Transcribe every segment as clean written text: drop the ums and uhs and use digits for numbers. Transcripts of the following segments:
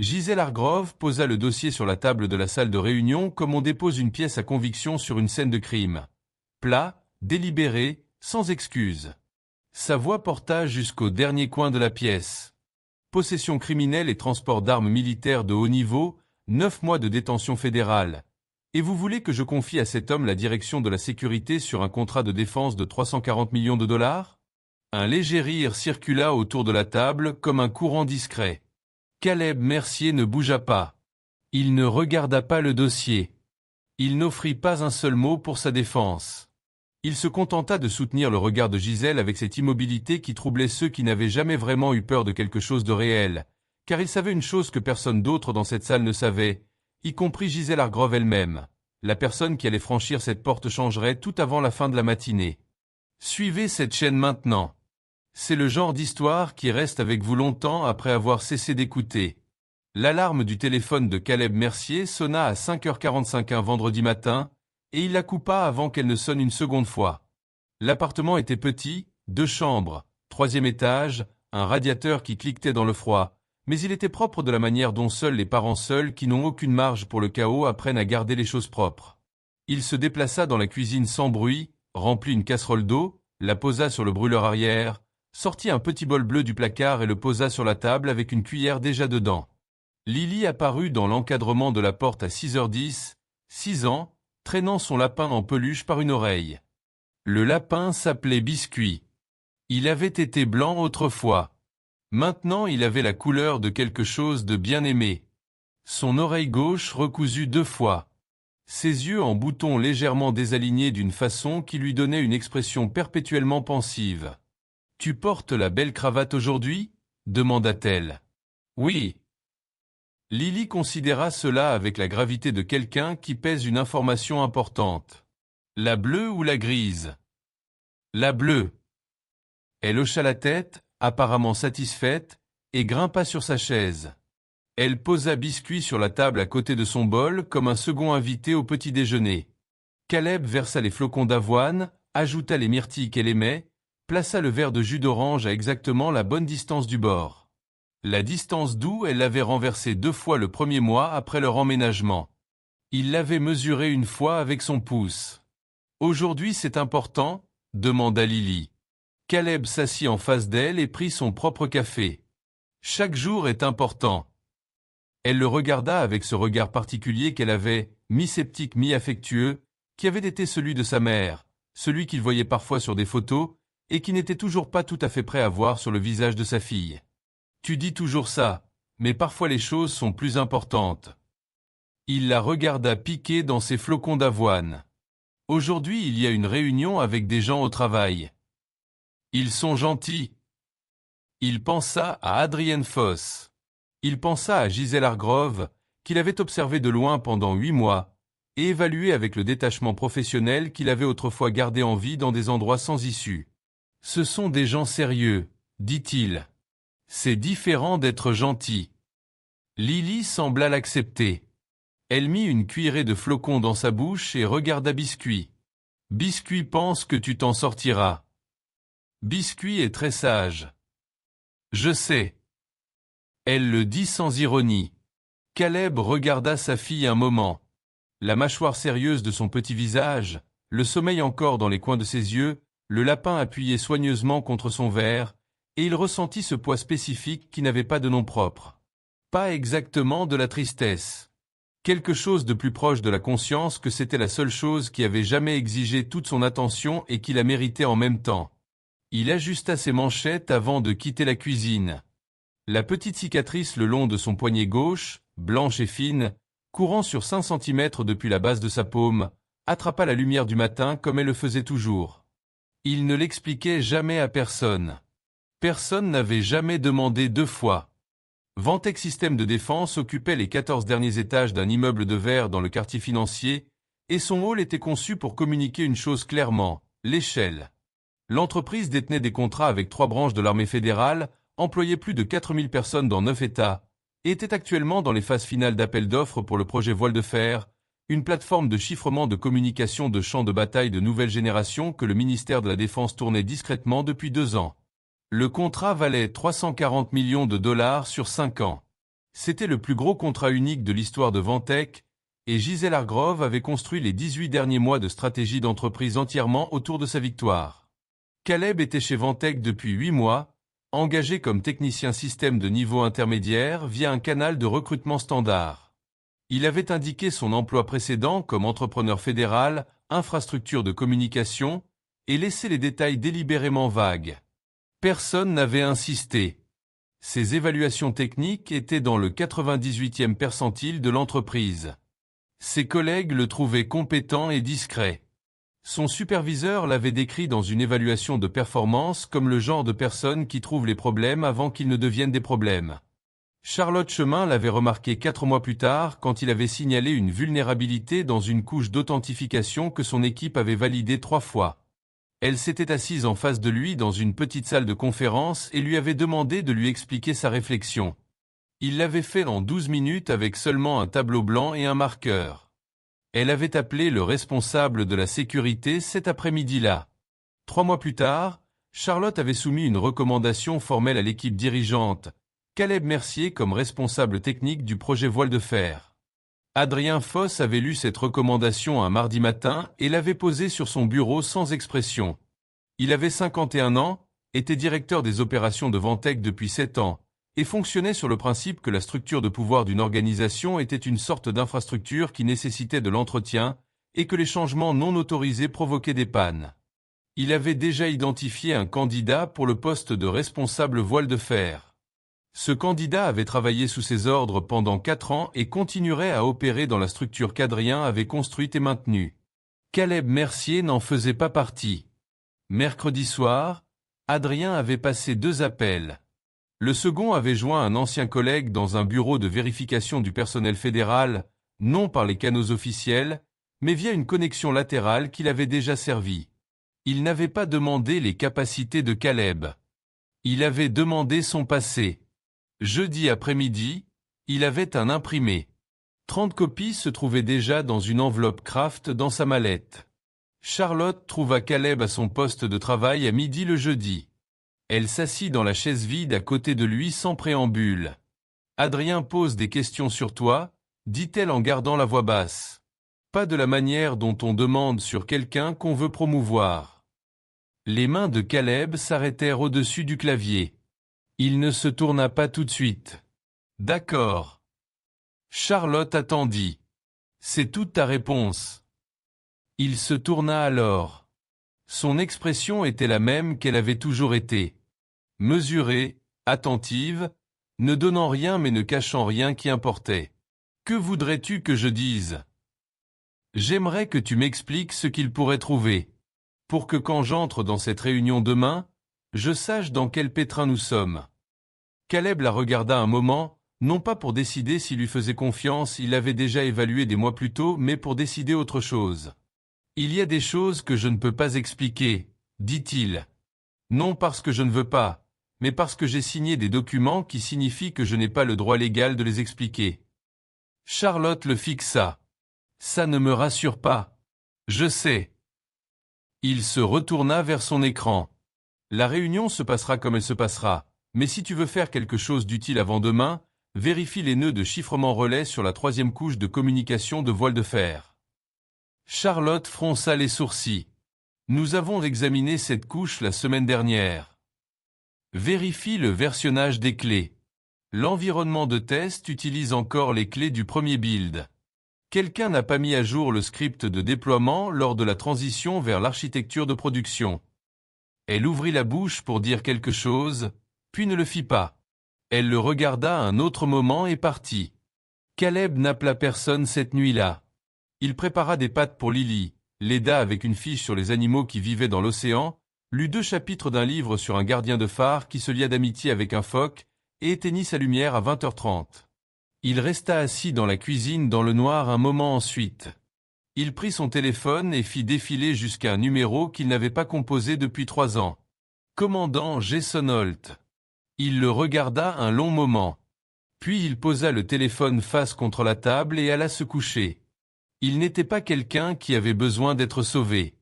Gisèle Hargrove posa le dossier sur la table de la salle de réunion comme on dépose une pièce à conviction sur une scène de crime. Plat, délibéré, sans excuse. Sa voix porta jusqu'au dernier coin de la pièce. Possession criminelle et transport d'armes militaires de haut niveau, 9 mois de détention fédérale. Et vous voulez que je confie à cet homme la direction de la sécurité sur un contrat de défense de 340 millions de dollars? Un léger rire circula autour de la table comme un courant discret. Caleb Mercier ne bougea pas. Il ne regarda pas le dossier. Il n'offrit pas un seul mot pour sa défense. Il se contenta de soutenir le regard de Gisèle avec cette immobilité qui troublait ceux qui n'avaient jamais vraiment eu peur de quelque chose de réel, car il savait une chose que personne d'autre dans cette salle ne savait, y compris Gisèle Hargrove elle-même. La personne qui allait franchir cette porte changerait tout avant la fin de la matinée. Suivez cette chaîne maintenant. C'est le genre d'histoire qui reste avec vous longtemps après avoir cessé d'écouter. L'alarme du téléphone de Caleb Mercier sonna à 5h45 un vendredi matin, et il la coupa avant qu'elle ne sonne une seconde fois. L'appartement était petit, 2 chambres, 3e étage, un radiateur qui cliquetait dans le froid, mais il était propre de la manière dont seuls les parents seuls qui n'ont aucune marge pour le chaos apprennent à garder les choses propres. Il se déplaça dans la cuisine sans bruit, remplit une casserole d'eau, la posa sur le brûleur arrière, sortit un petit bol bleu du placard et le posa sur la table avec une cuillère déjà dedans. Lily apparut dans l'encadrement de la porte à 6h10, 6 ans, traînant son lapin en peluche par une oreille. Le lapin s'appelait Biscuit. Il avait été blanc autrefois. Maintenant il avait la couleur de quelque chose de bien aimé. Son oreille gauche recousue 2 fois. Ses yeux en boutons légèrement désalignés d'une façon qui lui donnait une expression perpétuellement pensive. « Tu portes la belle cravate aujourd'hui » demanda-t-elle. « Oui. » Lily considéra cela avec la gravité de quelqu'un qui pèse une information importante. « La bleue ou la grise ?»« La bleue. » Elle hocha la tête, apparemment satisfaite, et grimpa sur sa chaise. Elle posa Biscuit sur la table à côté de son bol comme un second invité au petit déjeuner. Caleb versa les flocons d'avoine, ajouta les myrtilles qu'elle aimait, plaça le verre de jus d'orange à exactement la bonne distance du bord. La distance d'où elle l'avait renversé 2 fois le premier mois après leur emménagement. Il l'avait mesuré une fois avec son pouce. « Aujourd'hui c'est important ?» demanda Lily. Caleb s'assit en face d'elle et prit son propre café. « Chaque jour est important. » Elle le regarda avec ce regard particulier qu'elle avait, mi-sceptique, mi-affectueux, qui avait été celui de sa mère, celui qu'il voyait parfois sur des photos, et qui n'était toujours pas tout à fait prêt à voir sur le visage de sa fille. « Tu dis toujours ça, mais parfois les choses sont plus importantes. » Il la regarda piquer dans ses flocons d'avoine. « Aujourd'hui il y a une réunion avec des gens au travail. Ils sont gentils. » Il pensa à Adrienne Foss. Il pensa à Gisèle Hargrove, qu'il avait observée de loin pendant 8 mois, et évaluée avec le détachement professionnel qu'il avait autrefois gardé en vie dans des endroits sans issue. « Ce sont des gens sérieux, dit-il. C'est différent d'être gentil. » Lily sembla l'accepter. Elle mit une cuillerée de flocons dans sa bouche et regarda Biscuit. « Biscuit pense que tu t'en sortiras. Biscuit est très sage. »« Je sais. » Elle le dit sans ironie. Caleb regarda sa fille un moment. La mâchoire sérieuse de son petit visage, le sommeil encore dans les coins de ses yeux, le lapin appuyé soigneusement contre son verre, et il ressentit ce poids spécifique qui n'avait pas de nom propre. Pas exactement de la tristesse. Quelque chose de plus proche de la conscience que c'était la seule chose qui avait jamais exigé toute son attention et qui la méritait en même temps. Il ajusta ses manchettes avant de quitter la cuisine. La petite cicatrice le long de son poignet gauche, blanche et fine, courant sur 5 cm depuis la base de sa paume, attrapa la lumière du matin comme elle le faisait toujours. Il ne l'expliquait jamais à personne. Personne n'avait jamais demandé 2 fois. Vantec Système de Défense occupait les 14 derniers étages d'un immeuble de verre dans le quartier financier, et son hall était conçu pour communiquer une chose clairement, l'échelle. L'entreprise détenait des contrats avec 3 branches de l'armée fédérale, employait plus de 4000 personnes dans 9 États, et était actuellement dans les phases finales d'appel d'offres pour le projet Voile de Fer, une plateforme de chiffrement de communication de champs de bataille de nouvelle génération que le ministère de la Défense tournait discrètement depuis 2 ans. Le contrat valait 340 millions de dollars sur 5 ans. C'était le plus gros contrat unique de l'histoire de Ventec, et Gisèle Hargrove avait construit les 18 derniers mois de stratégie d'entreprise entièrement autour de sa victoire. Caleb était chez Ventec depuis 8 mois, engagé comme technicien système de niveau intermédiaire via un canal de recrutement standard. Il avait indiqué son emploi précédent comme entrepreneur fédéral, infrastructure de communication, et laissé les détails délibérément vagues. Personne n'avait insisté. Ses évaluations techniques étaient dans le 98e percentile de l'entreprise. Ses collègues le trouvaient compétent et discret. Son superviseur l'avait décrit dans une évaluation de performance comme le genre de personne qui trouve les problèmes avant qu'ils ne deviennent des problèmes. Charlotte Chemin l'avait remarqué 4 mois plus tard quand il avait signalé une vulnérabilité dans une couche d'authentification que son équipe avait validée 3 fois. Elle s'était assise en face de lui dans une petite salle de conférence et lui avait demandé de lui expliquer sa réflexion. Il l'avait fait en 12 minutes avec seulement un tableau blanc et un marqueur. Elle avait appelé le responsable de la sécurité cet après-midi-là. 3 mois plus tard, Charlotte avait soumis une recommandation formelle à l'équipe dirigeante, Caleb Mercier comme responsable technique du projet Voile de Fer. Adrien Foss avait lu cette recommandation un mardi matin et l'avait posée sur son bureau sans expression. Il avait 51 ans, était directeur des opérations de Ventec depuis 7 ans, et fonctionnait sur le principe que la structure de pouvoir d'une organisation était une sorte d'infrastructure qui nécessitait de l'entretien, et que les changements non autorisés provoquaient des pannes. Il avait déjà identifié un candidat pour le poste de responsable Voile de Fer. Ce candidat avait travaillé sous ses ordres pendant 4 ans et continuerait à opérer dans la structure qu'Adrien avait construite et maintenue. Caleb Mercier n'en faisait pas partie. Mercredi soir, Adrien avait passé 2 appels. Le second avait joint un ancien collègue dans un bureau de vérification du personnel fédéral, non par les canaux officiels, mais via une connexion latérale qu'il avait déjà servie. Il n'avait pas demandé les capacités de Caleb. Il avait demandé son passé. Jeudi après-midi, il avait un imprimé. 30 copies se trouvaient déjà dans une enveloppe Kraft dans sa mallette. Charlotte trouva Caleb à son poste de travail à midi le jeudi. Elle s'assit dans la chaise vide à côté de lui sans préambule. « Adrien pose des questions sur toi », dit-elle en gardant la voix basse. Pas de la manière dont on demande sur quelqu'un qu'on veut promouvoir. Les mains de Caleb s'arrêtèrent au-dessus du clavier. Il ne se tourna pas tout de suite. « D'accord. » Charlotte attendit. « C'est toute ta réponse. » Il se tourna alors. Son expression était la même qu'elle avait toujours été. Mesurée, attentive, ne donnant rien mais ne cachant rien qui importait. « Que voudrais-tu que je dise ? J'aimerais que tu m'expliques ce qu'il pourrait trouver. Pour que quand j'entre dans cette réunion demain, je sache dans quel pétrin nous sommes. » Caleb la regarda un moment, non pas pour décider s'il lui faisait confiance, il l'avait déjà évalué des mois plus tôt, mais pour décider autre chose. « Il y a des choses que je ne peux pas expliquer, dit-il. Non parce que je ne veux pas, mais parce que j'ai signé des documents qui signifient que je n'ai pas le droit légal de les expliquer. » Charlotte le fixa. « Ça ne me rassure pas. Je sais. » Il se retourna vers son écran. « La réunion se passera comme elle se passera, mais si tu veux faire quelque chose d'utile avant demain, vérifie les nœuds de chiffrement relais sur la 3e couche de communication de Voile de Fer. » Charlotte fronça les sourcils. « Nous avons examiné cette couche la semaine dernière. Vérifie le versionnage des clés. L'environnement de test utilise encore les clés du premier build. Quelqu'un n'a pas mis à jour le script de déploiement lors de la transition vers l'architecture de production. » Elle ouvrit la bouche pour dire quelque chose, puis ne le fit pas. Elle le regarda un autre moment et partit. Caleb n'appela personne cette nuit-là. Il prépara des pâtes pour Lily, l'aida avec une fiche sur les animaux qui vivaient dans l'océan, lut 2 chapitres d'un livre sur un gardien de phare qui se lia d'amitié avec un phoque, et éteignit sa lumière à 20h30. Il resta assis dans la cuisine dans le noir un moment ensuite. Il prit son téléphone et fit défiler jusqu'à un numéro qu'il n'avait pas composé depuis 3 ans. Commandant Jason Holt. Il le regarda un long moment. Puis il posa le téléphone face contre la table et alla se coucher. Il n'était pas quelqu'un qui avait besoin d'être sauvé.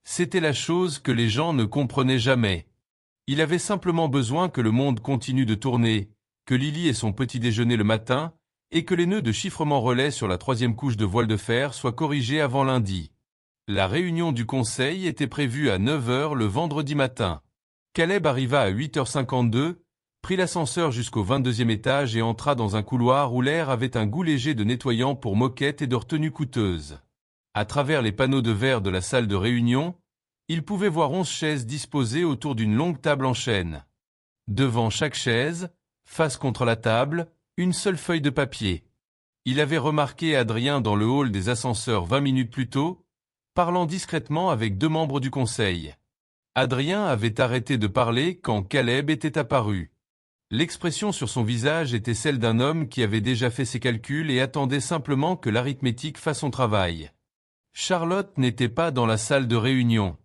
C'était la chose que les gens ne comprenaient jamais. Il avait simplement besoin que le monde continue de tourner, que Lily ait son petit déjeuner le matin, et que les nœuds de chiffrement relais sur la 3e couche de voile de fer soient corrigés avant lundi. La réunion du conseil était prévue à 9 h le vendredi matin. Caleb arriva à 8h52, prit l'ascenseur jusqu'au 22e étage et entra dans un couloir où l'air avait un goût léger de nettoyant pour moquette et de retenue coûteuse. À travers les panneaux de verre de la salle de réunion, il pouvait voir 11 chaises disposées autour d'une longue table en chêne. Devant chaque chaise, face contre la table, une seule feuille de papier. Il avait remarqué Adrien dans le hall des ascenseurs 20 minutes plus tôt, parlant discrètement avec 2 membres du conseil. Adrien avait arrêté de parler quand Caleb était apparu. L'expression sur son visage était celle d'un homme qui avait déjà fait ses calculs et attendait simplement que l'arithmétique fasse son travail. Charlotte n'était pas dans la salle de réunion.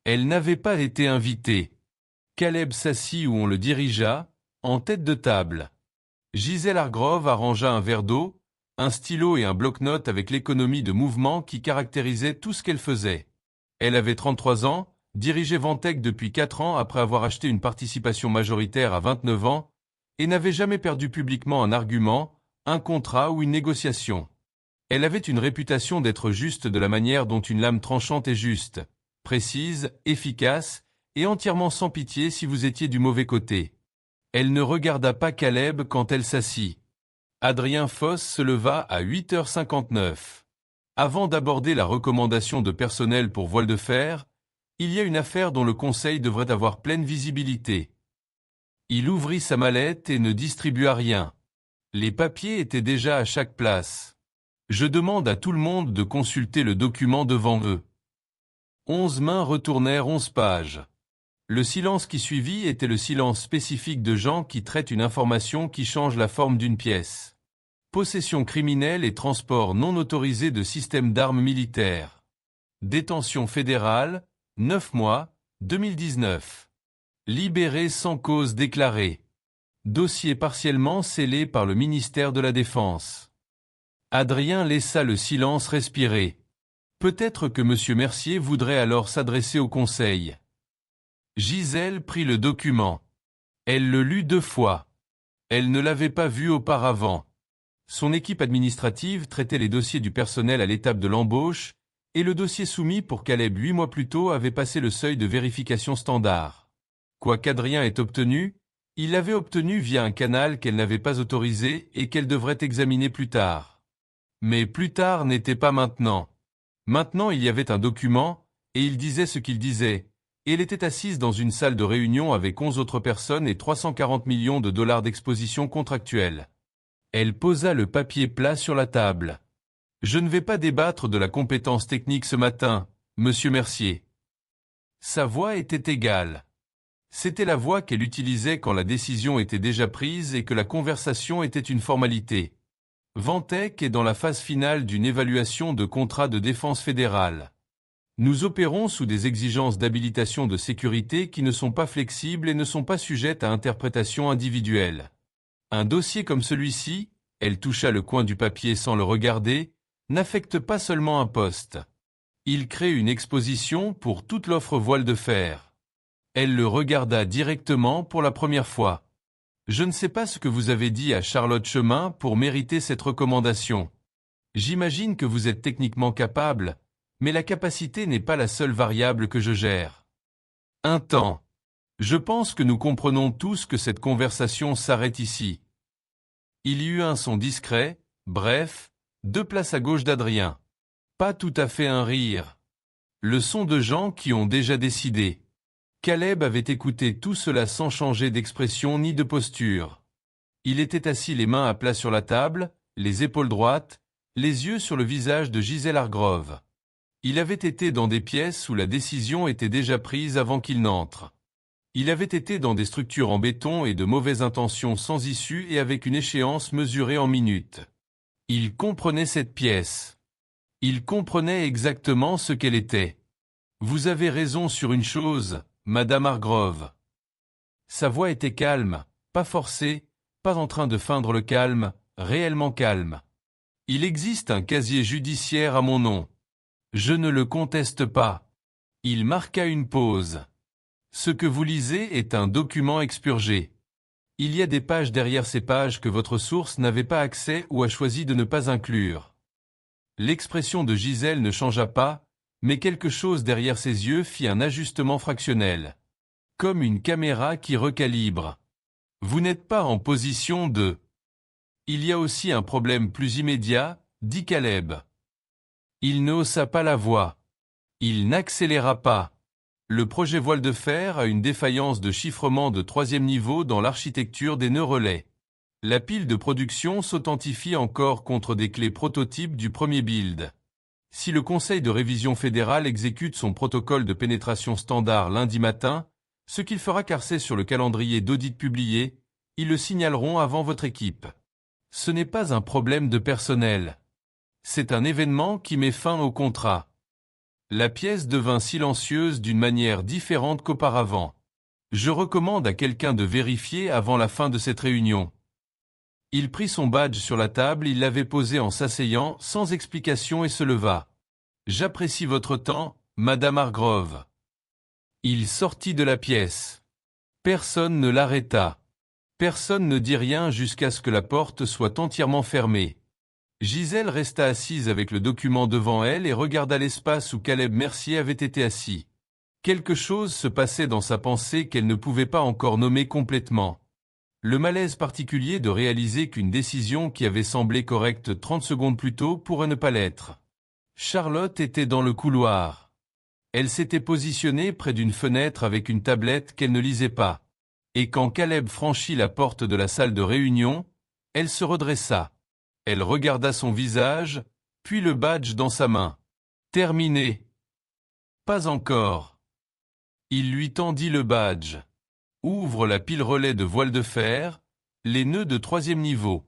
Elle n'avait pas été invitée. Caleb s'assit où on le dirigea, en tête de table. Gisèle Hargrove arrangea un verre d'eau, un stylo et un bloc-notes avec l'économie de mouvement qui caractérisait tout ce qu'elle faisait. Elle avait 33 ans, dirigeait Ventec depuis 4 ans après avoir acheté une participation majoritaire à 29 ans, et n'avait jamais perdu publiquement un argument, un contrat ou une négociation. Elle avait une réputation d'être juste de la manière dont une lame tranchante est juste, précise, efficace, et entièrement sans pitié si vous étiez du mauvais côté. Elle ne regarda pas Caleb quand elle s'assit. Adrien Foss se leva à 8h59. Avant d'aborder la recommandation de personnel pour voile de fer, il y a une affaire dont le conseil devrait avoir pleine visibilité. Il ouvrit sa mallette et ne distribua rien. Les papiers étaient déjà à chaque place. Je demande à tout le monde de consulter le document devant eux. 11 mains retournèrent 11 pages. Le silence qui suivit était le silence spécifique de gens qui traitent une information qui change la forme d'une pièce. Possession criminelle et transport non autorisé de systèmes d'armes militaires. Détention fédérale, 9 mois, 2019. Libéré sans cause déclarée. Dossier partiellement scellé par le ministère de la Défense. Adrien laissa le silence respirer. Peut-être que M. Mercier voudrait alors s'adresser au conseil. Gisèle prit le document. Elle le lut 2 fois. Elle ne l'avait pas vu auparavant. Son équipe administrative traitait les dossiers du personnel à l'étape de l'embauche, et le dossier soumis pour Caleb 8 mois plus tôt avait passé le seuil de vérification standard. Quoi qu'Adrien ait obtenu, il l'avait obtenu via un canal qu'elle n'avait pas autorisé et qu'elle devrait examiner plus tard. Mais plus tard n'était pas maintenant. Maintenant il y avait un document, et il disait ce qu'il disait, et elle était assise dans une salle de réunion avec 11 autres personnes et 340 millions de dollars d'exposition contractuelle. Elle posa le papier plat sur la table. « Je ne vais pas débattre de la compétence technique ce matin, Monsieur Mercier. » Sa voix était égale. C'était la voix qu'elle utilisait quand la décision était déjà prise et que la conversation était une formalité. Ventec est dans la phase finale d'une évaluation de contrat de défense fédérale. Nous opérons sous des exigences d'habilitation de sécurité qui ne sont pas flexibles et ne sont pas sujettes à interprétation individuelle. Un dossier comme celui-ci, elle toucha le coin du papier sans le regarder, n'affecte pas seulement un poste. Il crée une exposition pour toute l'offre voile de fer. Elle le regarda directement pour la première fois. Je ne sais pas ce que vous avez dit à Charlotte Chemin pour mériter cette recommandation. J'imagine que vous êtes techniquement capable, mais la capacité n'est pas la seule variable que je gère. Un temps. Je pense que nous comprenons tous que cette conversation s'arrête ici. Il y eut un son discret, bref, 2 places à gauche d'Adrien. Pas tout à fait un rire. Le son de gens qui ont déjà décidé. Caleb avait écouté tout cela sans changer d'expression ni de posture. Il était assis les mains à plat sur la table, les épaules droites, les yeux sur le visage de Gisèle Hargrove. Il avait été dans des pièces où la décision était déjà prise avant qu'il n'entre. Il avait été dans des structures en béton et de mauvaises intentions sans issue et avec une échéance mesurée en minutes. Il comprenait cette pièce. Il comprenait exactement ce qu'elle était. Vous avez raison sur une chose, Madame Hargrove. Sa voix était calme, pas forcée, pas en train de feindre le calme, réellement calme. Il existe un casier judiciaire à mon nom. Je ne le conteste pas. Il marqua une pause. Ce que vous lisez est un document expurgé. Il y a des pages derrière ces pages que votre source n'avait pas accès ou a choisi de ne pas inclure. L'expression de Gisèle ne changea pas, mais quelque chose derrière ses yeux fit un ajustement fractionnel. Comme une caméra qui recalibre. Vous n'êtes pas en position de... Il y a aussi un problème plus immédiat, dit Caleb. Il ne haussa pas la voix. Il n'accéléra pas. Le projet voile de fer a une défaillance de chiffrement de 3e niveau dans l'architecture des nœuds relais. La pile de production s'authentifie encore contre des clés prototypes du premier build. Si le Conseil de révision fédéral exécute son protocole de pénétration standard lundi matin, ce qu'il fera car c'est sur le calendrier d'audit publié, ils le signaleront avant votre équipe. Ce n'est pas un problème de personnel. C'est un événement qui met fin au contrat. La pièce devint silencieuse d'une manière différente qu'auparavant. Je recommande à quelqu'un de vérifier avant la fin de cette réunion. Il prit son badge sur la table, il l'avait posé en s'asseyant, sans explication et se leva. J'apprécie votre temps, Madame Hargrove. Il sortit de la pièce. Personne ne l'arrêta. Personne ne dit rien jusqu'à ce que la porte soit entièrement fermée. Gisèle resta assise avec le document devant elle et regarda l'espace où Caleb Mercier avait été assis. Quelque chose se passait dans sa pensée qu'elle ne pouvait pas encore nommer complètement. Le malaise particulier de réaliser qu'une décision qui avait semblé correcte 30 secondes plus tôt pourrait ne pas l'être. Charlotte était dans le couloir. Elle s'était positionnée près d'une fenêtre avec une tablette qu'elle ne lisait pas. Et quand Caleb franchit la porte de la salle de réunion, elle se redressa. Elle regarda son visage, puis le badge dans sa main. Terminé. Pas encore. Il lui tendit le badge. Ouvre la pile relais de voile de fer, les nœuds de 3e niveau.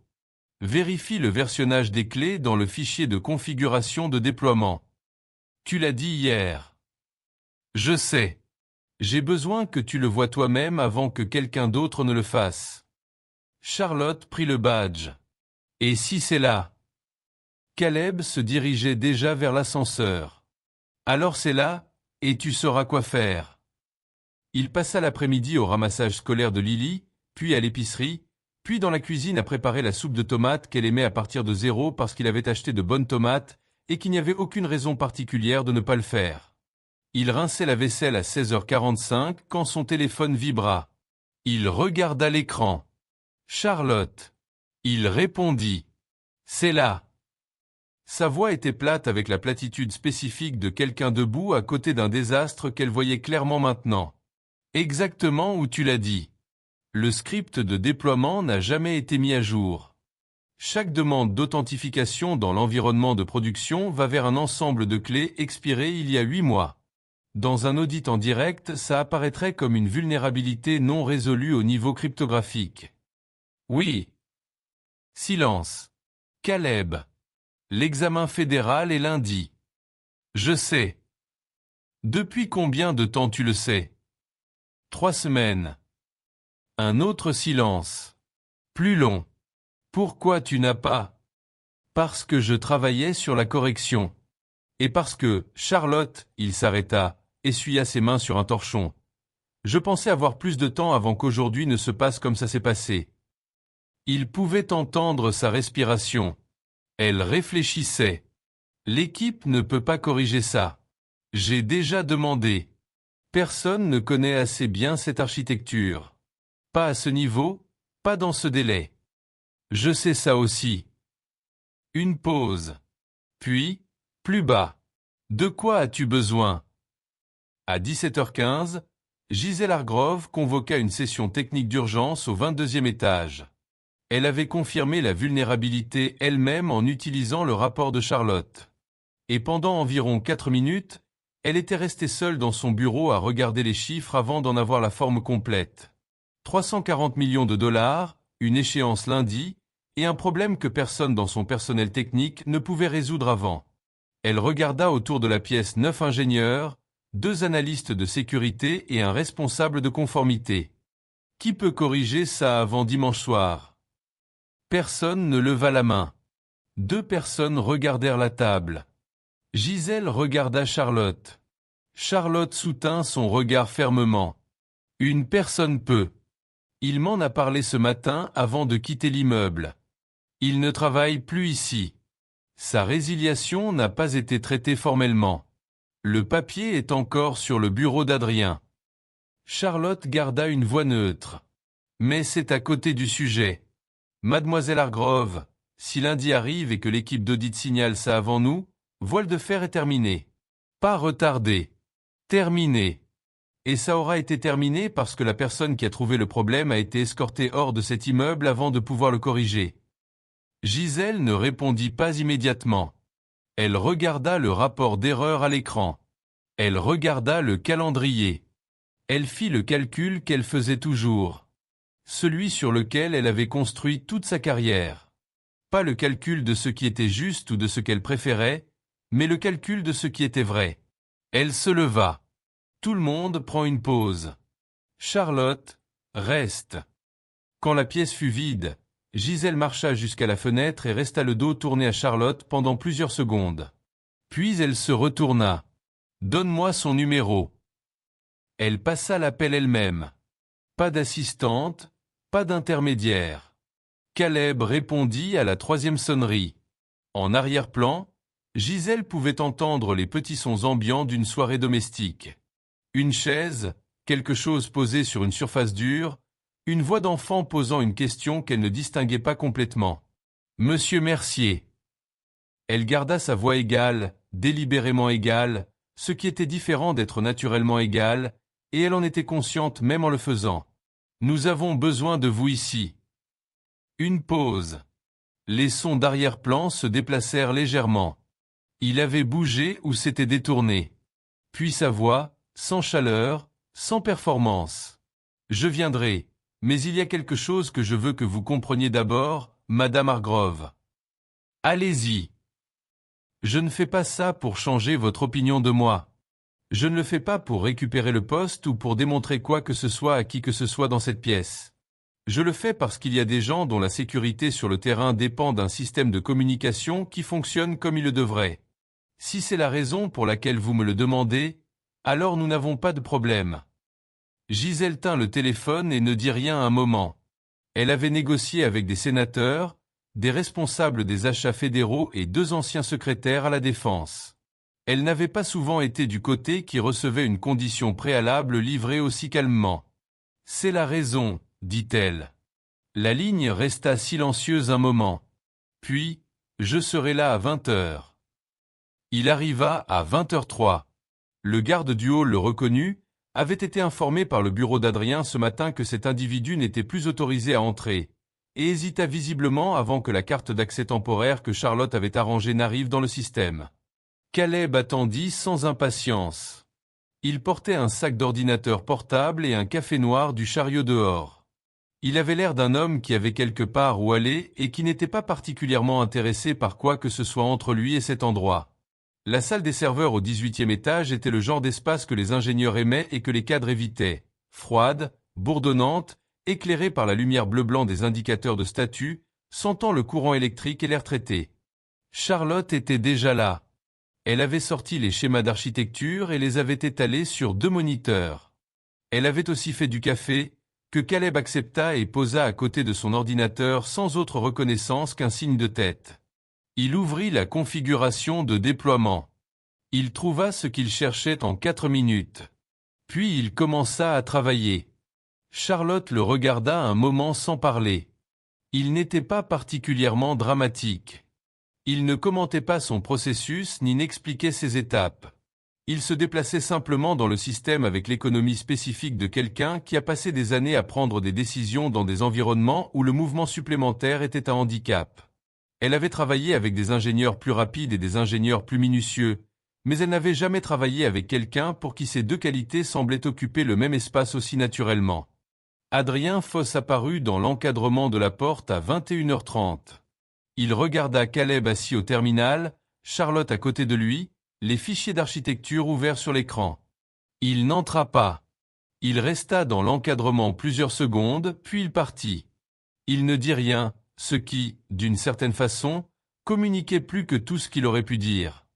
Vérifie le versionnage des clés dans le fichier de configuration de déploiement. Tu l'as dit hier. Je sais. J'ai besoin que tu le voies toi-même avant que quelqu'un d'autre ne le fasse. Charlotte prit le badge. Et si c'est là? Caleb se dirigeait déjà vers l'ascenseur. Alors c'est là, et tu sauras quoi faire. Il passa l'après-midi au ramassage scolaire de Lily, puis à l'épicerie, puis dans la cuisine à préparer la soupe de tomates qu'elle aimait à partir de 0 parce qu'il avait acheté de bonnes tomates et qu'il n'y avait aucune raison particulière de ne pas le faire. Il rinçait la vaisselle à 16h45 quand son téléphone vibra. Il regarda l'écran. Charlotte. Il répondit. C'est là. Sa voix était plate avec la platitude spécifique de quelqu'un debout à côté d'un désastre qu'elle voyait clairement maintenant. Exactement où tu l'as dit. Le script de déploiement n'a jamais été mis à jour. Chaque demande d'authentification dans l'environnement de production va vers un ensemble de clés expirées il y a 8 mois. Dans un audit en direct, ça apparaîtrait comme une vulnérabilité non résolue au niveau cryptographique. Oui. Silence. Caleb. L'examen fédéral est lundi. Je sais. Depuis combien de temps tu le sais? 3 semaines. Un autre silence. Plus long. Pourquoi tu n'as pas? Parce que je travaillais sur la correction. Et parce que, Charlotte, il s'arrêta, essuya ses mains sur un torchon. Je pensais avoir plus de temps avant qu'aujourd'hui ne se passe comme ça s'est passé. Il pouvait entendre sa respiration. Elle réfléchissait. L'équipe ne peut pas corriger ça. J'ai déjà demandé. Personne ne connaît assez bien cette architecture. Pas à ce niveau, pas dans ce délai. Je sais ça aussi. Une pause. Puis, plus bas. De quoi as-tu besoin? À 17h15, Gisèle Hargrove convoqua une session technique d'urgence au 22e étage. Elle avait confirmé la vulnérabilité elle-même en utilisant le rapport de Charlotte. Et pendant environ 4 minutes, elle était restée seule dans son bureau à regarder les chiffres avant d'en avoir la forme complète. 340 millions de dollars, une échéance lundi, et un problème que personne dans son personnel technique ne pouvait résoudre avant. Elle regarda autour de la pièce 9 ingénieurs, 2 analystes de sécurité et un responsable de conformité. Qui peut corriger ça avant dimanche soir? Personne ne leva la main. 2 personnes regardèrent la table. Gisèle regarda Charlotte. Charlotte soutint son regard fermement. Une personne peut. Il m'en a parlé ce matin avant de quitter l'immeuble. Il ne travaille plus ici. Sa résiliation n'a pas été traitée formellement. Le papier est encore sur le bureau d'Adrien. Charlotte garda une voix neutre. Mais c'est à côté du sujet. Mademoiselle Hargrove, si lundi arrive et que l'équipe d'audit signale ça avant nous, voile de fer est terminé. Pas retardé. Terminé. Et ça aura été terminé parce que la personne qui a trouvé le problème a été escortée hors de cet immeuble avant de pouvoir le corriger. Gisèle ne répondit pas immédiatement. Elle regarda le rapport d'erreur à l'écran. Elle regarda le calendrier. Elle fit le calcul qu'elle faisait toujours. Celui sur lequel elle avait construit toute sa carrière. Pas le calcul de ce qui était juste ou de ce qu'elle préférait, mais le calcul de ce qui était vrai. Elle se leva. Tout le monde prend une pause. Charlotte reste. Quand la pièce fut vide, Gisèle marcha jusqu'à la fenêtre et resta le dos tourné à Charlotte pendant plusieurs secondes. Puis elle se retourna. « Donne-moi son numéro. » Elle passa l'appel elle-même. Pas d'assistante, pas d'intermédiaire. Caleb répondit à la troisième sonnerie. En arrière-plan, Gisèle pouvait entendre les petits sons ambiants d'une soirée domestique. Une chaise, quelque chose posé sur une surface dure, une voix d'enfant posant une question qu'elle ne distinguait pas complètement. « Monsieur Mercier. » Elle garda sa voix égale, délibérément égale, ce qui était différent d'être naturellement égale, et elle en était consciente même en le faisant. « Nous avons besoin de vous ici. » Une pause. Les sons d'arrière-plan se déplacèrent légèrement. Il avait bougé ou s'était détourné. Puis sa voix, sans chaleur, sans performance. « Je viendrai. Mais il y a quelque chose que je veux que vous compreniez d'abord, Madame Hargrove. Allez-y. Je ne fais pas ça pour changer votre opinion de moi. Je ne le fais pas pour récupérer le poste ou pour démontrer quoi que ce soit à qui que ce soit dans cette pièce. Je le fais parce qu'il y a des gens dont la sécurité sur le terrain dépend d'un système de communication qui fonctionne comme il le devrait. Si c'est la raison pour laquelle vous me le demandez, alors nous n'avons pas de problème. » Gisèle tint le téléphone et ne dit rien un moment. Elle avait négocié avec des sénateurs, des responsables des achats fédéraux et 2 anciens secrétaires à la défense. Elle n'avait pas souvent été du côté qui recevait une condition préalable livrée aussi calmement. « C'est la raison, » dit-elle. La ligne resta silencieuse un moment. Puis, « Je serai là à 20h. » Il arriva à 20h03. Le garde du hall le reconnut, avait été informé par le bureau d'Adrien ce matin que cet individu n'était plus autorisé à entrer, et hésita visiblement avant que la carte d'accès temporaire que Charlotte avait arrangée n'arrive dans le système. Caleb attendit sans impatience. Il portait un sac d'ordinateur portable et un café noir du chariot dehors. Il avait l'air d'un homme qui avait quelque part où aller et qui n'était pas particulièrement intéressé par quoi que ce soit entre lui et cet endroit. La salle des serveurs au 18e étage était le genre d'espace que les ingénieurs aimaient et que les cadres évitaient. Froide, bourdonnante, éclairée par la lumière bleu-blanc des indicateurs de statut, sentant le courant électrique et l'air traité. Charlotte était déjà là. Elle avait sorti les schémas d'architecture et les avait étalés sur 2 moniteurs. Elle avait aussi fait du café, que Caleb accepta et posa à côté de son ordinateur sans autre reconnaissance qu'un signe de tête. Il ouvrit la configuration de déploiement. Il trouva ce qu'il cherchait en 4 minutes. Puis il commença à travailler. Charlotte le regarda un moment sans parler. Il n'était pas particulièrement dramatique. Il ne commentait pas son processus ni n'expliquait ses étapes. Il se déplaçait simplement dans le système avec l'économie spécifique de quelqu'un qui a passé des années à prendre des décisions dans des environnements où le mouvement supplémentaire était un handicap. Elle avait travaillé avec des ingénieurs plus rapides et des ingénieurs plus minutieux, mais elle n'avait jamais travaillé avec quelqu'un pour qui ces 2 qualités semblaient occuper le même espace aussi naturellement. Adrien Foss apparut dans l'encadrement de la porte à 21h30. Il regarda Caleb assis au terminal, Charlotte à côté de lui, les fichiers d'architecture ouverts sur l'écran. Il n'entra pas. Il resta dans l'encadrement plusieurs secondes, puis il partit. Il ne dit rien, ce qui, d'une certaine façon, communiquait plus que tout ce qu'il aurait pu dire.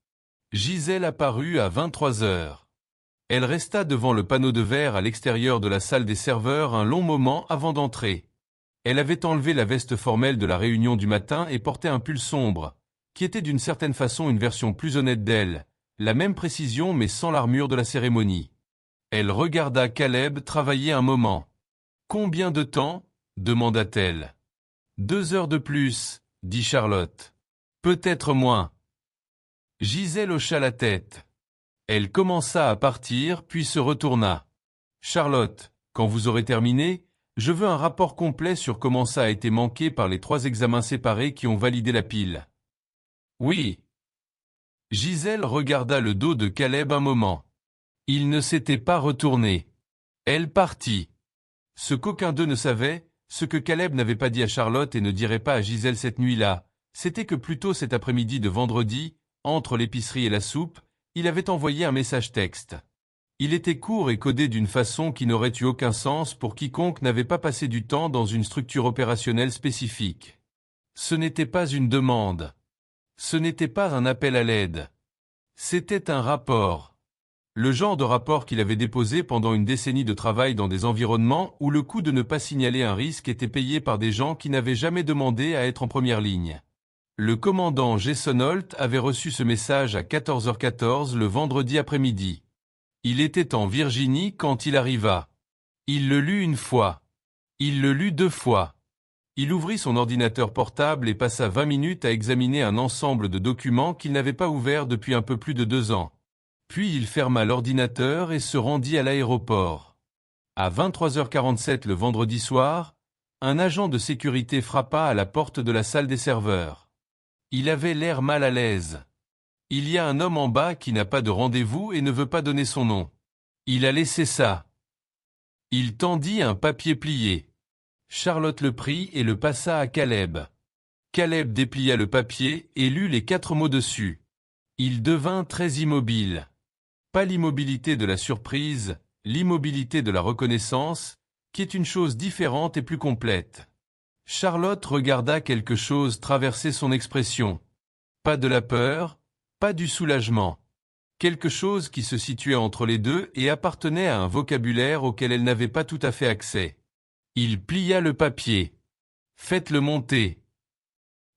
Gisèle apparut à 23h. Elle resta devant le panneau de verre à l'extérieur de la salle des serveurs un long moment avant d'entrer. Elle avait enlevé la veste formelle de la réunion du matin et portait un pull sombre, qui était d'une certaine façon une version plus honnête d'elle, la même précision mais sans l'armure de la cérémonie. Elle regarda Caleb travailler un moment. « Combien de temps ?» demanda-t-elle. « 2 heures de plus, » dit Charlotte. « Peut-être moins. » Gisèle hocha la tête. Elle commença à partir puis se retourna. « Charlotte, quand vous aurez terminé, je veux un rapport complet sur comment ça a été manqué par les 3 examens séparés qui ont validé la pile. » « Oui. » Gisèle regarda le dos de Caleb un moment. Il ne s'était pas retourné. Elle partit. Ce qu'aucun d'eux ne savait, ce que Caleb n'avait pas dit à Charlotte et ne dirait pas à Gisèle cette nuit-là, c'était que plus tôt cet après-midi de vendredi, entre l'épicerie et la soupe, il avait envoyé un message texte. Il était court et codé d'une façon qui n'aurait eu aucun sens pour quiconque n'avait pas passé du temps dans une structure opérationnelle spécifique. Ce n'était pas une demande. Ce n'était pas un appel à l'aide. C'était un rapport. Le genre de rapport qu'il avait déposé pendant une décennie de travail dans des environnements où le coût de ne pas signaler un risque était payé par des gens qui n'avaient jamais demandé à être en première ligne. Le commandant Jason Holt avait reçu ce message à 14h14 le vendredi après-midi. Il était en Virginie quand il arriva. Il le lut une fois. Il le lut 2 fois. Il ouvrit son ordinateur portable et passa 20 minutes à examiner un ensemble de documents qu'il n'avait pas ouverts depuis un peu plus de 2 ans. Puis il ferma l'ordinateur et se rendit à l'aéroport. À 23h47 le vendredi soir, un agent de sécurité frappa à la porte de la salle des serveurs. Il avait l'air mal à l'aise. Il y a un homme en bas qui n'a pas de rendez-vous et ne veut pas donner son nom. Il a laissé ça. Il tendit un papier plié. Charlotte le prit et le passa à Caleb. Caleb déplia le papier et lut les 4 mots dessus. Il devint très immobile. Pas l'immobilité de la surprise, l'immobilité de la reconnaissance, qui est une chose différente et plus complète. Charlotte regarda quelque chose traverser son expression. Pas de la peur, pas du soulagement. Quelque chose qui se situait entre les deux et appartenait à un vocabulaire auquel elle n'avait pas tout à fait accès. Il plia le papier. Faites-le monter.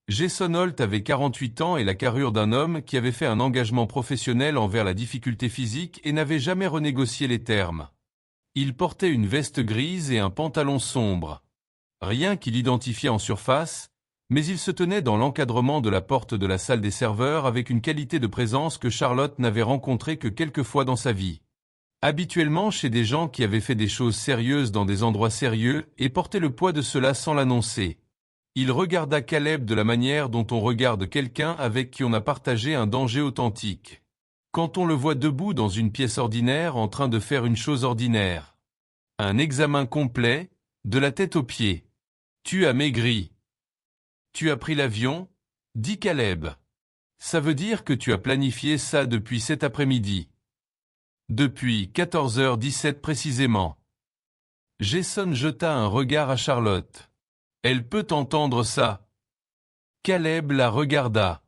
Jason Holt avait 48 ans et la carrure d'un homme qui avait fait un engagement professionnel envers la difficulté physique et n'avait jamais renégocié les termes. Il portait une veste grise et un pantalon sombre. Rien qui l'identifiait en surface, mais il se tenait dans l'encadrement de la porte de la salle des serveurs avec une qualité de présence que Charlotte n'avait rencontrée que quelques fois dans sa vie. Habituellement chez des gens qui avaient fait des choses sérieuses dans des endroits sérieux et portaient le poids de cela sans l'annoncer. Il regarda Caleb de la manière dont on regarde quelqu'un avec qui on a partagé un danger authentique. Quand on le voit debout dans une pièce ordinaire en train de faire une chose ordinaire. Un examen complet, de la tête aux pieds. Tu as maigri. Tu as pris l'avion, dit Caleb. Ça veut dire que tu as planifié ça depuis cet après-midi. Depuis 14h17 précisément. Jason jeta un regard à Charlotte. Elle peut entendre ça. Caleb la regarda.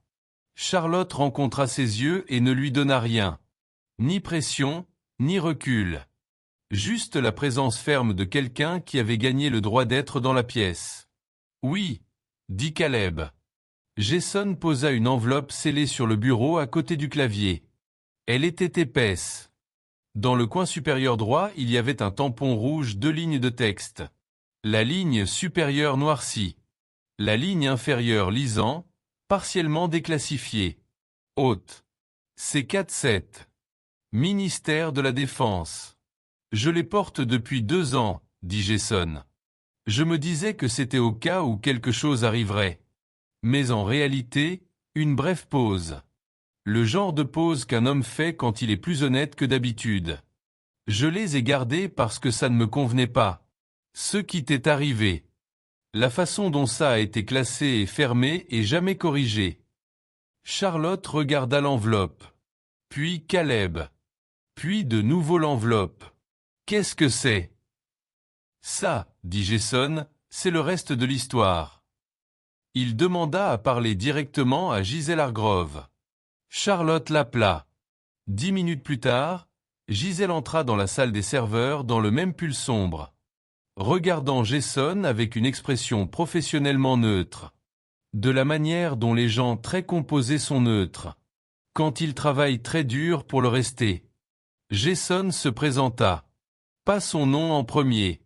Charlotte rencontra ses yeux et ne lui donna rien. Ni pression, ni recul. Juste la présence ferme de quelqu'un qui avait gagné le droit d'être dans la pièce. Oui, dit Caleb. Jason posa une enveloppe scellée sur le bureau à côté du clavier. Elle était épaisse. Dans le coin supérieur droit, il y avait un tampon rouge 2 lignes de texte. La ligne supérieure noircie. La ligne inférieure lisant, partiellement déclassifiée. Haute. C47. Ministère de la Défense. Je les porte depuis 2 ans, dit Jason. Je me disais que c'était au cas où quelque chose arriverait. Mais en réalité, une brève pause. Le genre de pause qu'un homme fait quand il est plus honnête que d'habitude. Je les ai gardés parce que ça ne me convenait pas. Ce qui t'est arrivé. La façon dont ça a été classé et fermé et jamais corrigé. Charlotte regarda l'enveloppe. Puis Caleb. Puis de nouveau l'enveloppe. Qu'est-ce que c'est? Ça, dit Jason, c'est le reste de l'histoire. Il demanda à parler directement à Gisèle Hargrove. Charlotte l'appela. 10 minutes plus tard, Gisèle entra dans la salle des serveurs dans le même pull sombre, regardant Jason avec une expression professionnellement neutre. De la manière dont les gens très composés sont neutres, quand ils travaillent très dur pour le rester. Jason se présenta. Pas son nom en premier,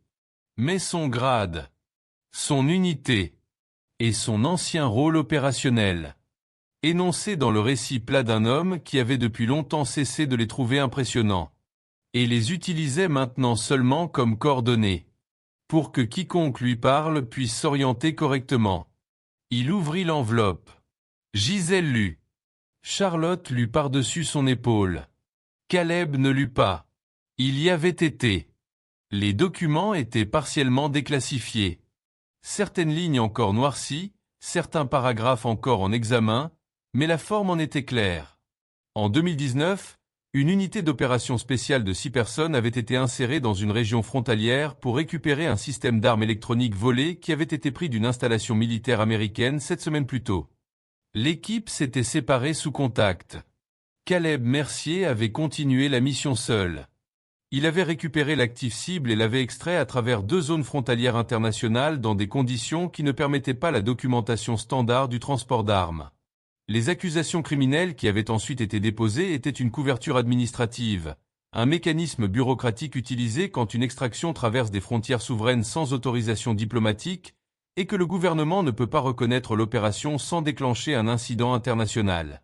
mais son grade, son unité et son ancien rôle opérationnel, énoncé dans le récit plat d'un homme qui avait depuis longtemps cessé de les trouver impressionnants, et les utilisait maintenant seulement comme coordonnées, pour que quiconque lui parle puisse s'orienter correctement. Il ouvrit l'enveloppe. Gisèle lut. Charlotte lut par-dessus son épaule. Caleb ne lut pas. Il y avait été. Les documents étaient partiellement déclassifiés. Certaines lignes encore noircies, certains paragraphes encore en examen, mais la forme en était claire. En 2019, une unité d'opération spéciale de 6 personnes avait été insérée dans une région frontalière pour récupérer un système d'armes électroniques volé qui avait été pris d'une installation militaire américaine 7 semaines plus tôt. L'équipe s'était séparée sous contact. Caleb Mercier avait continué la mission seul. Il avait récupéré l'actif cible et l'avait extrait à travers 2 zones frontalières internationales dans des conditions qui ne permettaient pas la documentation standard du transport d'armes. Les accusations criminelles qui avaient ensuite été déposées étaient une couverture administrative, un mécanisme bureaucratique utilisé quand une extraction traverse des frontières souveraines sans autorisation diplomatique et que le gouvernement ne peut pas reconnaître l'opération sans déclencher un incident international.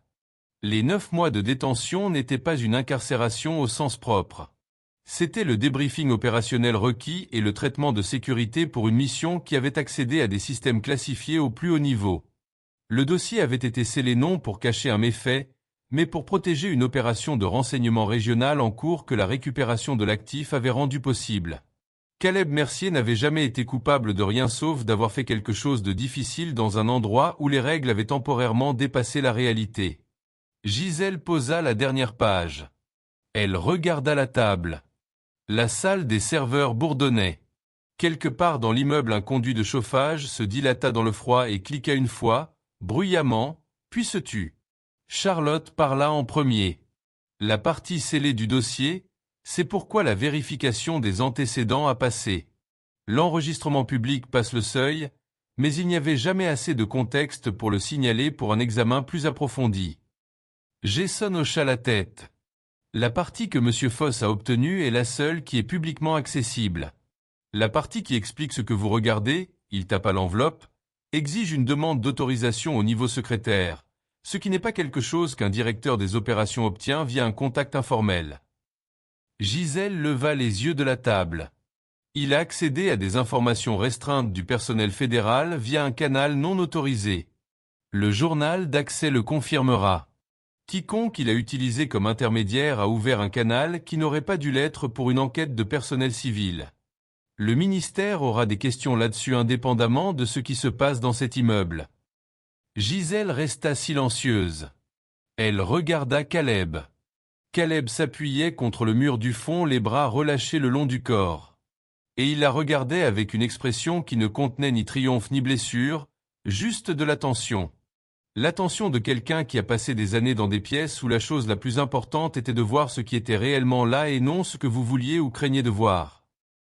Les 9 mois de détention n'étaient pas une incarcération au sens propre. C'était le débriefing opérationnel requis et le traitement de sécurité pour une mission qui avait accédé à des systèmes classifiés au plus haut niveau. Le dossier avait été scellé non pour cacher un méfait, mais pour protéger une opération de renseignement régional en cours que la récupération de l'actif avait rendu possible. Caleb Mercier n'avait jamais été coupable de rien sauf d'avoir fait quelque chose de difficile dans un endroit où les règles avaient temporairement dépassé la réalité. Gisèle posa la dernière page. Elle regarda la table. La salle des serveurs bourdonnait. Quelque part dans l'immeuble un conduit de chauffage se dilata dans le froid et cliqua une fois, bruyamment, puis se tut. Charlotte parla en premier. La partie scellée du dossier, c'est pourquoi la vérification des antécédents a passé. L'enregistrement public passe le seuil, mais il n'y avait jamais assez de contexte pour le signaler pour un examen plus approfondi. Jason hocha la tête. La partie que M. Foss a obtenue est la seule qui est publiquement accessible. La partie qui explique ce que vous regardez, il tapa l'enveloppe, exige une demande d'autorisation au niveau secrétaire, ce qui n'est pas quelque chose qu'un directeur des opérations obtient via un contact informel. Gisèle leva les yeux de la table. Il a accédé à des informations restreintes du personnel fédéral via un canal non autorisé. Le journal d'accès le confirmera. Quiconque il a utilisé comme intermédiaire a ouvert un canal qui n'aurait pas dû l'être pour une enquête de personnel civil. Le ministère aura des questions là-dessus indépendamment de ce qui se passe dans cet immeuble. Gisèle resta silencieuse. Elle regarda Caleb. Caleb s'appuyait contre le mur du fond, les bras relâchés le long du corps. Et il la regardait avec une expression qui ne contenait ni triomphe ni blessure, juste de l'attention. L'attention de quelqu'un qui a passé des années dans des pièces où la chose la plus importante était de voir ce qui était réellement là et non ce que vous vouliez ou craigniez de voir.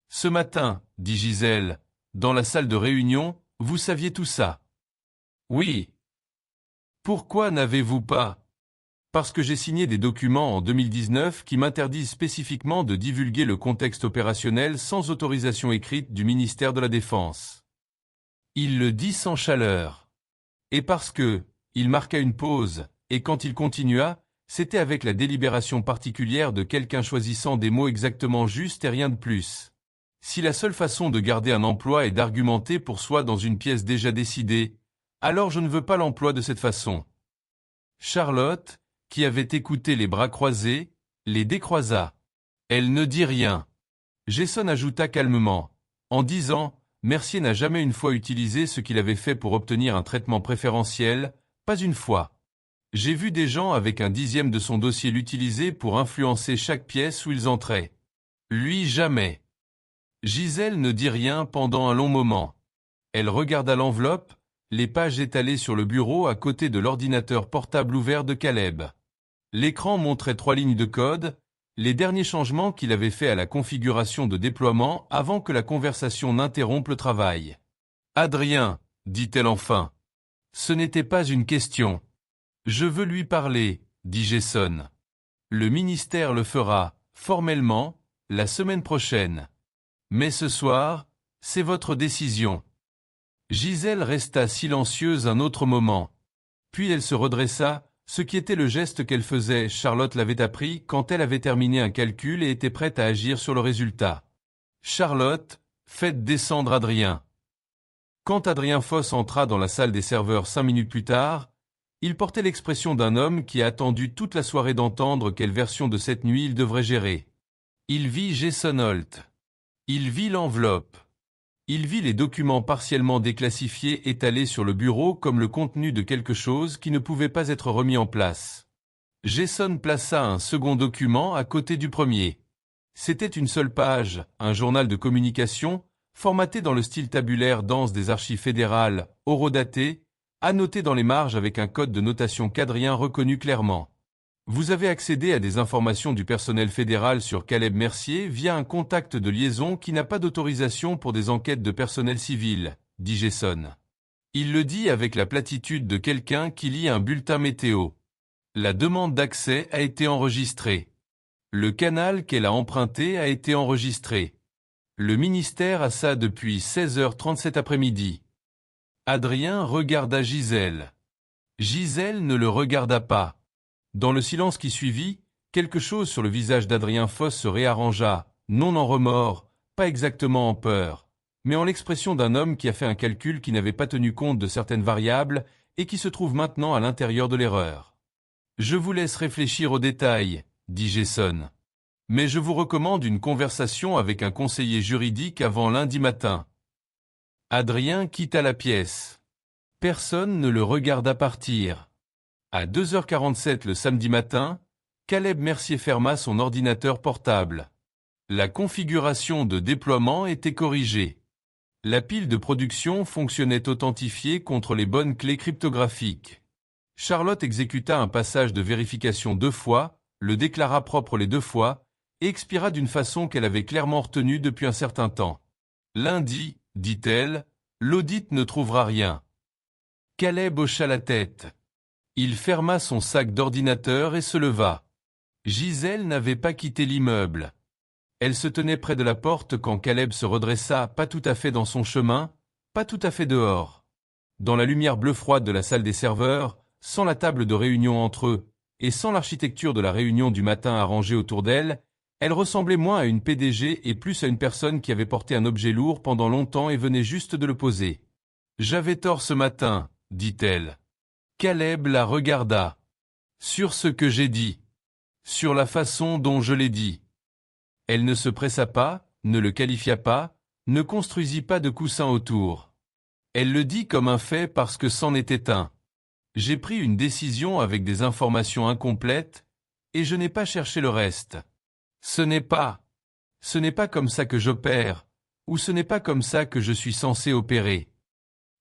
Ce matin, dit Gisèle, dans la salle de réunion, vous saviez tout ça. Oui. Pourquoi n'avez-vous pas? Parce que j'ai signé des documents en 2019 qui m'interdisent spécifiquement de divulguer le contexte opérationnel sans autorisation écrite du ministère de la Défense. Il le dit sans chaleur. Et parce que, il marqua une pause, et quand il continua, c'était avec la délibération particulière de quelqu'un choisissant des mots exactement justes et rien de plus. Si la seule façon de garder un emploi est d'argumenter pour soi dans une pièce déjà décidée, alors je ne veux pas l'emploi de cette façon. Charlotte, qui avait écouté les bras croisés, les décroisa. Elle ne dit rien. Jason ajouta calmement, en disant, Mercier n'a jamais une fois utilisé ce qu'il avait fait pour obtenir un traitement préférentiel, pas une fois. J'ai vu des gens avec un dixième de son dossier l'utiliser pour influencer chaque pièce où ils entraient. Lui jamais. Gisèle ne dit rien pendant un long moment. Elle regarda l'enveloppe, les pages étalées sur le bureau à côté de l'ordinateur portable ouvert de Caleb. L'écran montrait 3 lignes de code, les derniers changements qu'il avait faits à la configuration de déploiement avant que la conversation n'interrompe le travail. « Adrien, dit-elle enfin. Ce n'était pas une question. Je veux lui parler, dit Jason. Le ministère le fera, formellement, la semaine prochaine. Mais ce soir, c'est votre décision. » Gisèle resta silencieuse un autre moment. Puis elle se redressa, ce qui était le geste qu'elle faisait, Charlotte l'avait appris quand elle avait terminé un calcul et était prête à agir sur le résultat. « Charlotte, faites descendre Adrien. » Quand Adrien Foss entra dans la salle des serveurs 5 minutes plus tard, il portait l'expression d'un homme qui a attendu toute la soirée d'entendre quelle version de cette nuit il devrait gérer. Il vit Jason Holt. Il vit l'enveloppe. Il vit les documents partiellement déclassifiés étalés sur le bureau comme le contenu de quelque chose qui ne pouvait pas être remis en place. Jason plaça un second document à côté du premier. C'était une seule page, un journal de communication, formaté dans le style tabulaire dense des archives fédérales, horodaté, annoté dans les marges avec un code de notation qu'Adrien reconnut clairement. Vous avez accédé à des informations du personnel fédéral sur Caleb Mercier via un contact de liaison qui n'a pas d'autorisation pour des enquêtes de personnel civil, dit Jason. Il le dit avec la platitude de quelqu'un qui lit un bulletin météo. La demande d'accès a été enregistrée. Le canal qu'elle a emprunté a été enregistré. Le ministère a ça depuis 16h30 cet après-midi. Adrien regarda Gisèle. Gisèle ne le regarda pas. Dans le silence qui suivit, quelque chose sur le visage d'Adrien Foss se réarrangea, non en remords, pas exactement en peur, mais en l'expression d'un homme qui a fait un calcul qui n'avait pas tenu compte de certaines variables et qui se trouve maintenant à l'intérieur de l'erreur. « Je vous laisse réfléchir aux détails, » dit Jason. « Mais je vous recommande une conversation avec un conseiller juridique avant lundi matin. » Adrien quitta la pièce. Personne ne le regarda partir. À 2h47 le samedi matin, Caleb Mercier ferma son ordinateur portable. La configuration de déploiement était corrigée. La pile de production fonctionnait authentifiée contre les bonnes clés cryptographiques. Charlotte exécuta un passage de vérification 2 fois, le déclara propre les 2 fois, et expira d'une façon qu'elle avait clairement retenue depuis un certain temps. Lundi, dit-elle, l'audit ne trouvera rien. Caleb hocha la tête. Il ferma son sac d'ordinateur et se leva. Gisèle n'avait pas quitté l'immeuble. Elle se tenait près de la porte quand Caleb se redressa, pas tout à fait dans son chemin, pas tout à fait dehors. Dans la lumière bleue froide de la salle des serveurs, sans la table de réunion entre eux, et sans l'architecture de la réunion du matin arrangée autour d'elle, elle ressemblait moins à une PDG et plus à une personne qui avait porté un objet lourd pendant longtemps et venait juste de le poser. « J'avais tort ce matin, » dit-elle. Caleb la regarda. « Sur ce que j'ai dit. Sur la façon dont je l'ai dit. » Elle ne se pressa pas, ne le qualifia pas, ne construisit pas de coussin autour. Elle le dit comme un fait parce que c'en était un. J'ai pris une décision avec des informations incomplètes, et je n'ai pas cherché le reste. Ce n'est pas comme ça que j'opère, ou ce n'est pas comme ça que je suis censé opérer.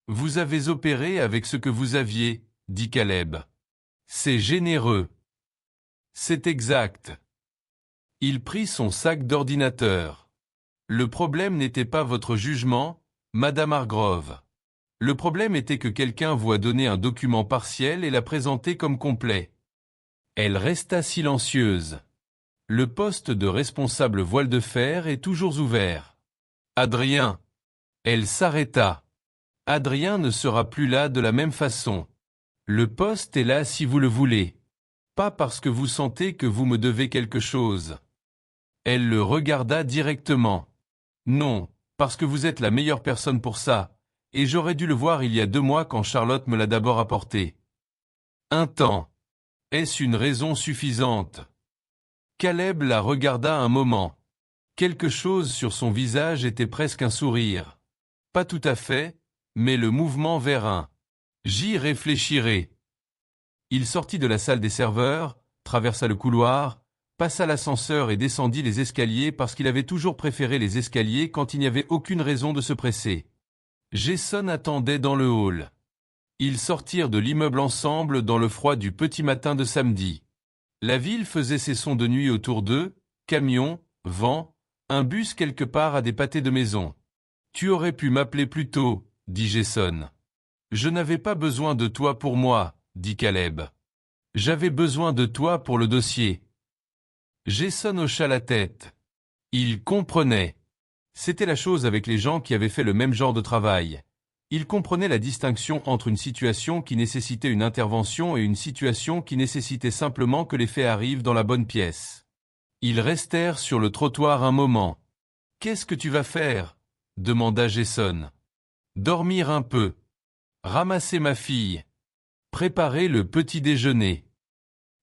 Vous avez opéré avec ce que vous aviez, dit Caleb. C'est généreux. C'est exact. Il prit son sac d'ordinateur. Le problème n'était pas votre jugement, Madame Hargrove. Le problème était que quelqu'un vous a donné un document partiel et l'a présenté comme complet. Elle resta silencieuse. Le poste de responsable voile de fer est toujours ouvert. Adrien. Elle s'arrêta. Adrien ne sera plus là de la même façon. Le poste est là si vous le voulez. Pas parce que vous sentez que vous me devez quelque chose. Elle le regarda directement. Non, parce que vous êtes la meilleure personne pour ça, et j'aurais dû le voir il y a 2 mois quand Charlotte me l'a d'abord apporté. Un temps. Est-ce une raison suffisante? Caleb la regarda un moment. Quelque chose sur son visage était presque un sourire. Pas tout à fait, mais le mouvement vers un. J'y réfléchirai. Il sortit de la salle des serveurs, traversa le couloir, passa l'ascenseur et descendit les escaliers parce qu'il avait toujours préféré les escaliers quand il n'y avait aucune raison de se presser. Jason attendait dans le hall. Ils sortirent de l'immeuble ensemble dans le froid du petit matin de samedi. La ville faisait ses sons de nuit autour d'eux, camion, vent, un bus quelque part à des pâtés de maison. Tu aurais pu m'appeler plus tôt, dit Jason. Je n'avais pas besoin de toi pour moi, dit Caleb. J'avais besoin de toi pour le dossier. Jason hocha la tête. Il comprenait. C'était la chose avec les gens qui avaient fait le même genre de travail. Il comprenait la distinction entre une situation qui nécessitait une intervention et une situation qui nécessitait simplement que les faits arrivent dans la bonne pièce. Ils restèrent sur le trottoir un moment. « Qu'est-ce que tu vas faire » demanda Jason. « Dormir un peu. Ramasser ma fille. Préparer le petit déjeuner. »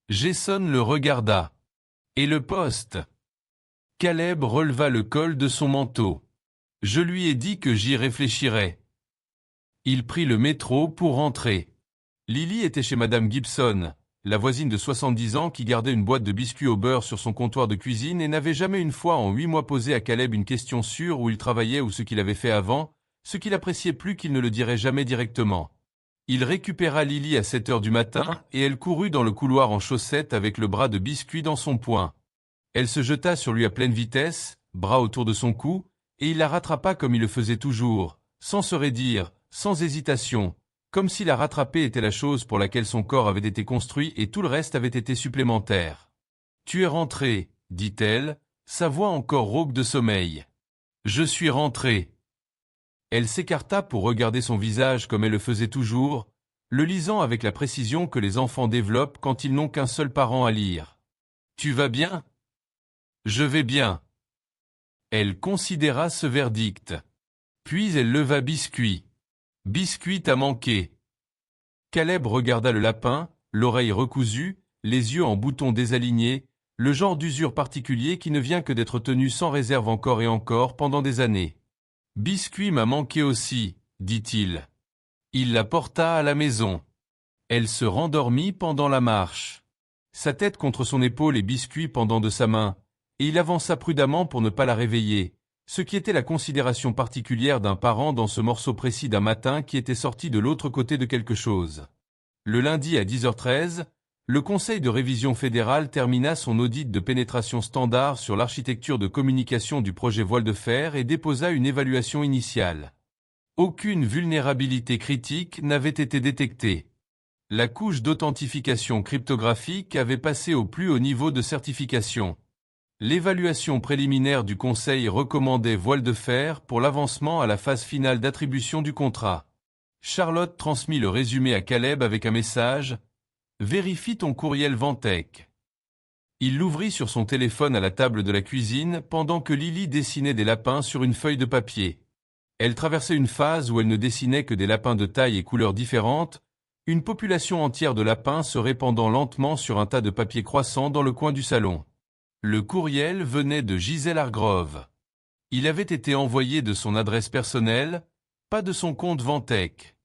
Jason le regarda. « Et le poste ?» Caleb releva le col de son manteau. « Je lui ai dit que j'y réfléchirais. » Il prit le métro pour rentrer. Lily était chez Madame Gibson, la voisine de 70 ans qui gardait une boîte de biscuits au beurre sur son comptoir de cuisine et n'avait jamais une fois en 8 mois posé à Caleb une question sur où il travaillait ou ce qu'il avait fait avant, ce qu'il appréciait plus qu'il ne le dirait jamais directement. Il récupéra Lily à 7 heures du matin et elle courut dans le couloir en chaussettes avec le bras de biscuit dans son poing. Elle se jeta sur lui à pleine vitesse, bras autour de son cou, et il la rattrapa comme il le faisait toujours, sans se raidir, sans hésitation, comme si la rattraper était la chose pour laquelle son corps avait été construit et tout le reste avait été supplémentaire. « Tu es rentré, » dit-elle, sa voix encore rauque de sommeil. « Je suis rentré. » Elle s'écarta pour regarder son visage comme elle le faisait toujours, le lisant avec la précision que les enfants développent quand ils n'ont qu'un seul parent à lire. « Tu vas bien ? » « Je vais bien. » Elle considéra ce verdict. Puis elle leva Biscuit. « Biscuit t'a manqué. » Caleb regarda le lapin, l'oreille recousue, les yeux en boutons désalignés, le genre d'usure particulier qui ne vient que d'être tenu sans réserve encore et encore pendant des années. « Biscuit m'a manqué aussi, » dit-il. Il la porta à la maison. Elle se rendormit pendant la marche. Sa tête contre son épaule et Biscuit pendant de sa main, et il avança prudemment pour ne pas la réveiller, ce qui était la considération particulière d'un parent dans ce morceau précis d'un matin qui était sorti de l'autre côté de quelque chose. Le lundi à 10h13, le Conseil de révision fédéral termina son audit de pénétration standard sur l'architecture de communication du projet voile de fer et déposa une évaluation initiale. Aucune vulnérabilité critique n'avait été détectée. La couche d'authentification cryptographique avait passé au plus haut niveau de certification. L'évaluation préliminaire du Conseil recommandait voile de fer pour l'avancement à la phase finale d'attribution du contrat. Charlotte transmit le résumé à Caleb avec un message « Vérifie ton courriel Ventec ». Il l'ouvrit sur son téléphone à la table de la cuisine pendant que Lily dessinait des lapins sur une feuille de papier. Elle traversait une phase où elle ne dessinait que des lapins de taille et couleurs différentes, une population entière de lapins se répandant lentement sur un tas de papier croissant dans le coin du salon. Le courriel venait de Gisèle Hargrove. Il avait été envoyé de son adresse personnelle, pas de son compte Ventec.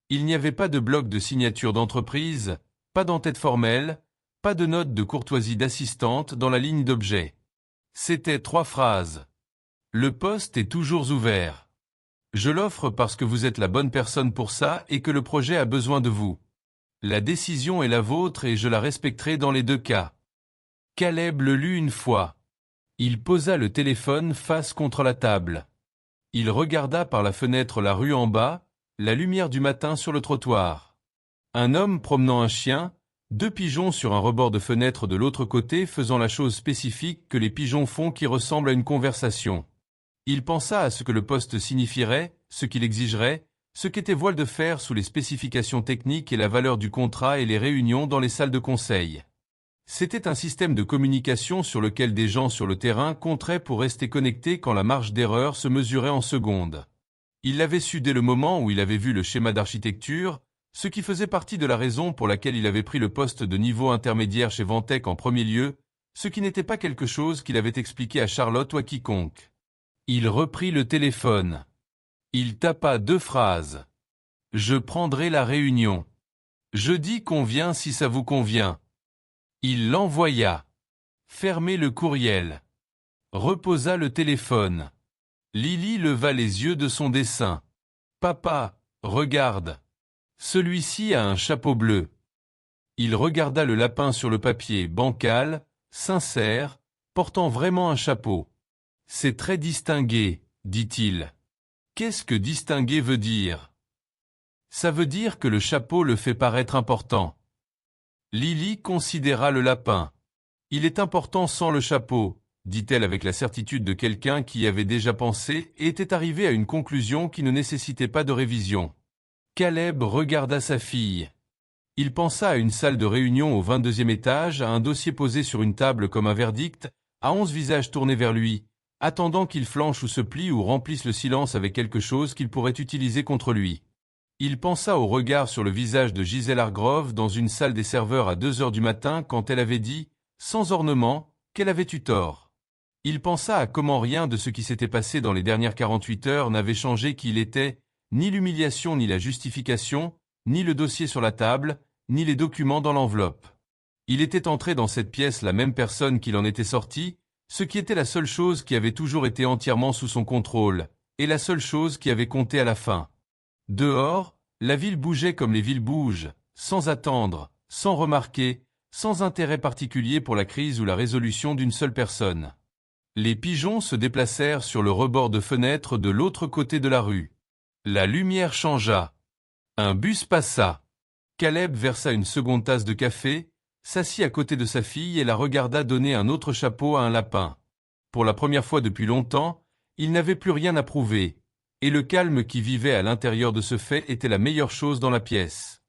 Il n'y avait pas de bloc de signature d'entreprise, pas d'entête formelle, pas de note de courtoisie d'assistante dans la ligne d'objet. C'était 3 phrases. Le poste est toujours ouvert. Je l'offre parce que vous êtes la bonne personne pour ça et que le projet a besoin de vous. La décision est la vôtre et je la respecterai dans les 2 cas. Caleb le lut une fois. Il posa le téléphone face contre la table. Il regarda par la fenêtre la rue en bas, la lumière du matin sur le trottoir. Un homme promenant un chien, 2 pigeons sur un rebord de fenêtre de l'autre côté faisant la chose spécifique que les pigeons font qui ressemble à une conversation. Il pensa à ce que le poste signifierait, ce qu'il exigerait, ce qu'était voile de fer sous les spécifications techniques et la valeur du contrat et les réunions dans les salles de conseil. C'était un système de communication sur lequel des gens sur le terrain compteraient pour rester connectés quand la marge d'erreur se mesurait en secondes. Il l'avait su dès le moment où il avait vu le schéma d'architecture, ce qui faisait partie de la raison pour laquelle il avait pris le poste de niveau intermédiaire chez Ventec en premier lieu, ce qui n'était pas quelque chose qu'il avait expliqué à Charlotte ou à quiconque. Il reprit le téléphone. Il tapa 2 phrases. « Je prendrai la réunion. Jeudi convient si ça vous convient. » Il l'envoya. Fermez le courriel. Reposa le téléphone. Lily leva les yeux de son dessin. « Papa, regarde. Celui-ci a un chapeau bleu. » Il regarda le lapin sur le papier bancal, sincère, portant vraiment un chapeau. C'est très distingué, dit-il. Qu'est-ce que distingué veut dire? Ça veut dire que le chapeau le fait paraître important. Lily considéra le lapin. Il est important sans le chapeau, dit-elle avec la certitude de quelqu'un qui y avait déjà pensé et était arrivé à une conclusion qui ne nécessitait pas de révision. Caleb regarda sa fille. Il pensa à une salle de réunion au 22e étage, à un dossier posé sur une table comme un verdict, à 11 visages tournés vers lui, attendant qu'il flanche ou se plie ou remplisse le silence avec quelque chose qu'il pourrait utiliser contre lui. Il pensa au regard sur le visage de Gisèle Hargrove dans une salle des serveurs à 2 heures du matin quand elle avait dit, sans ornement, qu'elle avait eu tort. Il pensa à comment rien de ce qui s'était passé dans les dernières 48 heures n'avait changé qui il était, ni l'humiliation ni la justification, ni le dossier sur la table, ni les documents dans l'enveloppe. Il était entré dans cette pièce la même personne qu'il en était sorti, ce qui était la seule chose qui avait toujours été entièrement sous son contrôle, et la seule chose qui avait compté à la fin. Dehors, la ville bougeait comme les villes bougent, sans attendre, sans remarquer, sans intérêt particulier pour la crise ou la résolution d'une seule personne. Les pigeons se déplacèrent sur le rebord de fenêtre de l'autre côté de la rue. La lumière changea. Un bus passa. Caleb versa une seconde tasse de café, s'assit à côté de sa fille et la regarda donner un autre chapeau à un lapin. Pour la première fois depuis longtemps, il n'avait plus rien à prouver. Et le calme qui vivait à l'intérieur de ce fait était la meilleure chose dans la pièce.